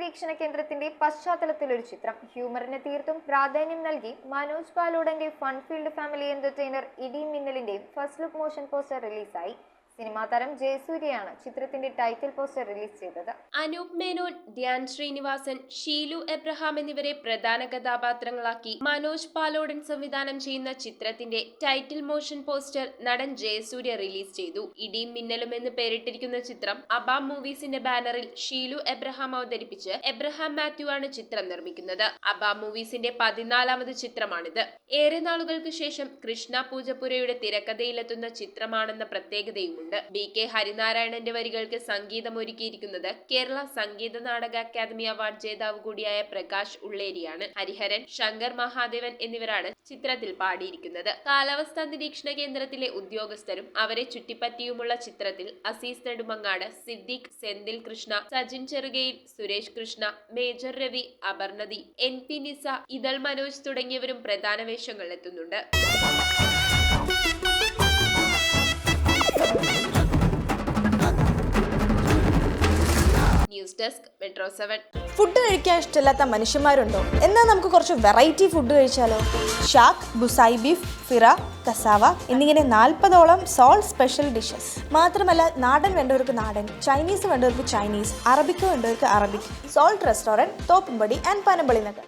നിരീക്ഷണ കേന്ദ്രത്തിന്റെ പശ്ചാത്തലത്തിൽ ഒരു ചിത്രം. ഹ്യൂമറിന് തീർത്തും പ്രാധാന്യം നൽകി മനോജ് പാലോടന്റെ ഫൺഫീൽഡ് ഫാമിലി എന്റർടൈനർ ഇടിയും മിന്നലിന്റെയും ഫസ്റ്റ് ലുക്ക് മോഷൻ പോസ്റ്റർ റിലീസായി. സിനിമാ താരം ജയസൂര്യയാണ് ചിത്രത്തിന്റെ ടൈറ്റിൽ പോസ്റ്റർ റിലീസ് ചെയ്തത്. അനൂപ് മേനോൻ, ധ്യാൻ ശ്രീനിവാസൻ, ഷീലു എബ്രഹാം എന്നിവരെ പ്രധാന കഥാപാത്രങ്ങളാക്കി മനോജ് പാലോടൻ സംവിധാനം ചെയ്യുന്ന ചിത്രത്തിന്റെ ടൈറ്റിൽ മോഷൻ പോസ്റ്റർ നടൻ ജയസൂര്യ റിലീസ് ചെയ്തു. ഇടിയും മിന്നലും എന്ന് പേരിട്ടിരിക്കുന്ന ചിത്രം അബാം മൂവീസിന്റെ ബാനറിൽ ഷീലു എബ്രഹാം അവതരിപ്പിച്ച് എബ്രഹാം മാത്യു ആണ് ചിത്രം നിർമ്മിക്കുന്നത്. അബാം മൂവീസിന്റെ 14ാമത് ചിത്രമാണിത്. ഏറെ നാളുകൾക്ക് ശേഷം കൃഷ്ണ പൂജപ്പുരയുടെ തിരക്കഥയിലെത്തുന്ന ചിത്രമാണെന്ന പ്രത്യേകതയുമുണ്ട്. BK ഹരിനാരായണന്റെ വരികൾക്ക് സംഗീതമൊരുക്കിയിരിക്കുന്നത് കേരള സംഗീത നാടക അക്കാദമി അവാർഡ് ജേതാവ് കൂടിയായ പ്രകാശ് ഉള്ളേരിയാണ്. ഹരിഹരൻ, ശങ്കർ മഹാദേവൻ എന്നിവരാണ് ചിത്രത്തിൽ പാടിയിരിക്കുന്നത്. കാലാവസ്ഥാ നിരീക്ഷണ കേന്ദ്രത്തിലെ ഉദ്യോഗസ്ഥരും അവരെ ചുറ്റിപ്പറ്റിയുമുള്ള ചിത്രത്തിൽ അസീസ് നെടുമങ്ങാട്, സിദ്ദീഖ്, സെന്തിൽ കൃഷ്ണ, സജിൻ ചെറുകയിൽ, സുരേഷ് കൃഷ്ണ, മേജർ രവി, അപർണതി, NP നിസ, ഇതൾ മനോജ് തുടങ്ങിയവരും പ്രധാന വേഷങ്ങളിൽ എത്തുന്നുണ്ട്. News desk metro 7. ഫുഡ് കഴിക്കാൻ ഇഷ്ടമില്ലാത്ത മനുഷ്യന്മാരുണ്ടോ? എന്നാൽ നമുക്ക് കുറച്ച് വെറൈറ്റി ഫുഡ് കഴിച്ചാലോ? ഷാക്ക്, ബുസായി ബീഫ്, ഫിറ, കസാവ എന്നിങ്ങനെ 40ഓളം സോൾ സ്പെഷ്യൽ ഡിഷസ്. മാത്രമല്ല, നാടൻ വേണ്ടവർക്ക് നാടൻ, ചൈനീസ് വേണ്ടവർക്ക് ചൈനീസ്, അറബിക്ക് വേണ്ടവർക്ക് Arabic. Salt restaurant, Thoppumpady and Panampilly Nagar.